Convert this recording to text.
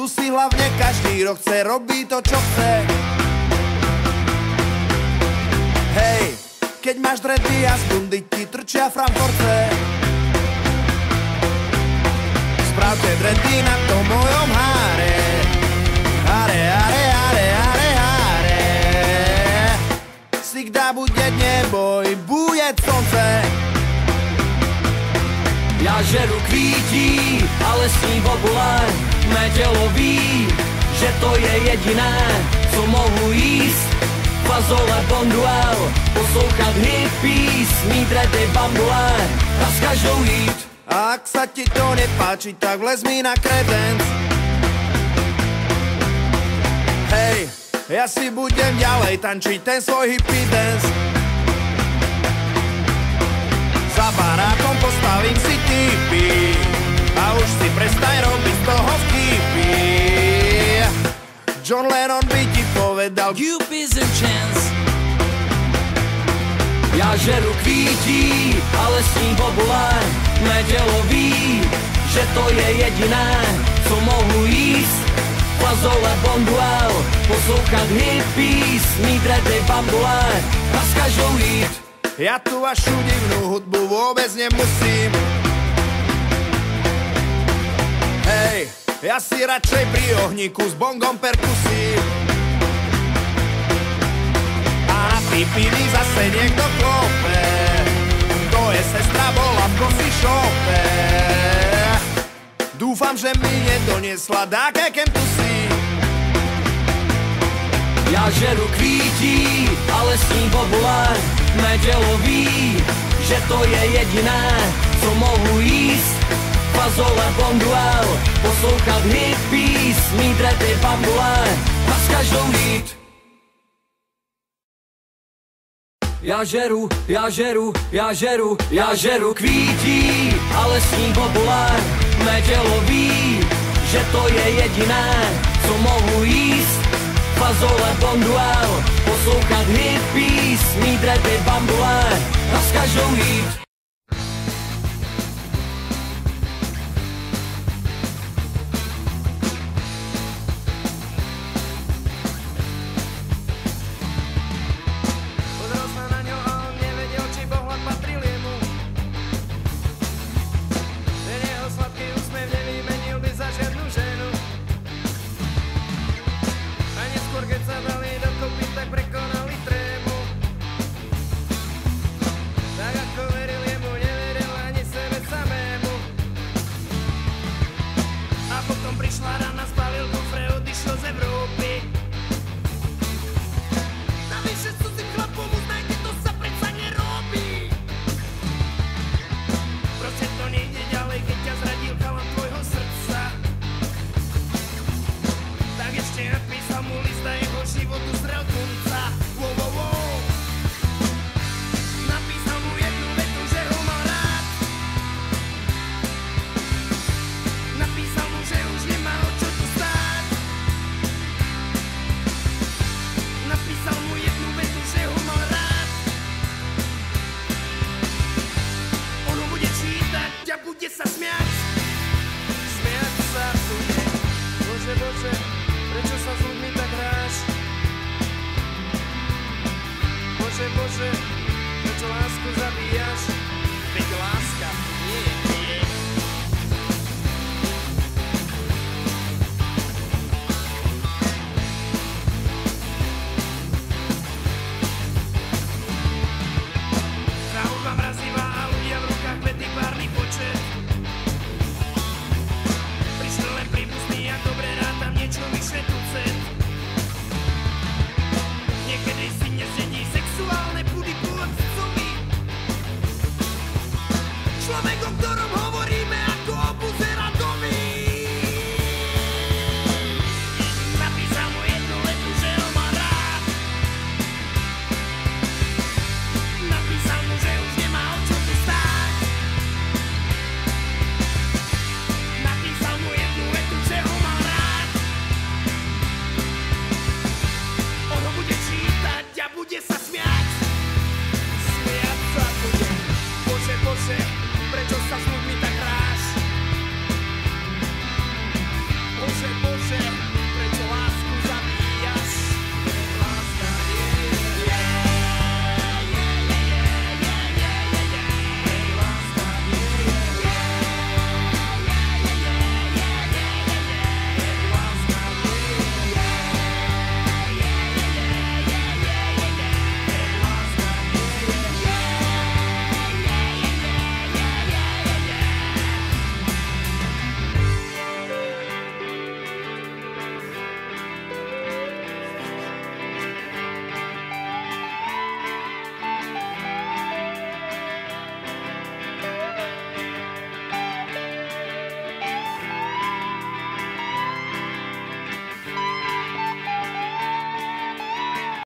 Tu si hlavne každý rok chce robiť to, čo chce. Hej, keď máš dredy a z bundy ti trčia Frankfurtce. Spravte dredy na tom mojom háre. Háre, háre, háre, háre, háre. Всегда будет небо и будет солнце. Já žeru kvítí, ale sní bobule. Mé tělo ví, že to je jediné, co mohu jíst. Fazole bonduel, poslouchat hippies, mít dredy bambule a s každou jít. A ak sa ti to nepáči, tak vlez mi na kredenc. Hej, ja si budem ďalej tančiť ten svoj hippie dance. Za barákom postavím si tipy a už si prestaň robiť z toho vtipy. John Lennon by ti povedal Cupid's and chance. Já žeru kvítí, ale sní bobule. Mé tělo ví, že to je jediné, co mohu jíst. Fazole bonduel, poslouchat hippies, mít dredy bambule a s každou jít. Ja tu vašu divnú hudbu vôbec nemusím. Hej, ja si radšej pri ohníku s bongom perkusím. A na pipiny zase niekto klope. To je sestra, bola v coffee shope. Dúfam, že mi nedoniesla dáke kempusy. Já žeru kvítí, ale sní bobule. Mé tělo ví, že to je jediné, co mohu jíst. Fazole bonduel, poslouchat hippies, mít dredy bambule a s každou jít. Já žeru, já žeru, já žeru, já žeru kvítí, ale sní bobule. Mé tělo ví, že to je jediné, co mohu jíst. Fazole bonduel, poslouchat hippies, mít dredy bambule a s každou jít. Pozrel sa na ňo a on nevedel, či pohľad patril jemu. Ten jeho sladký úsmev nevymenil by za žiadnu ženu. A neskôr, keď sa dali dokopy, tak prekonali trému. Tak ako veril jemu, neveril ani sebe samému. A potom prišla rana, spálil kufre, odišiel z Európy. Navyše cudzým chlapom uznajte, to sa predsa nerobí. Proste to nejde ďalej, keď ťa zradil chalan tvojho srdca. Tak ešte napísal mu list a jeho životu zrel konca. Wow, wow, wow. Napísal mu jednu vetu, že ho mal rád. Napísal mu, že už nemá o čo tu stáť. Napísal mu jednu vetu, že ho mal rád. On ho bude čítať a bude sa smiať. Smiať sa bude. Bože, Bože, prečo sa s ľuďmi tak hráš? Bože, Bože, prečo lásku zabíjaš? Veď láska nie je hriech. Trauba mrazivá a ľudia v rukách vety párny počet. Prišiel len prípustný a dobre rátam niečo vyššie tucet. Niekedy si nesedí sexuálne pudy po otcovi. Človek, o ktorom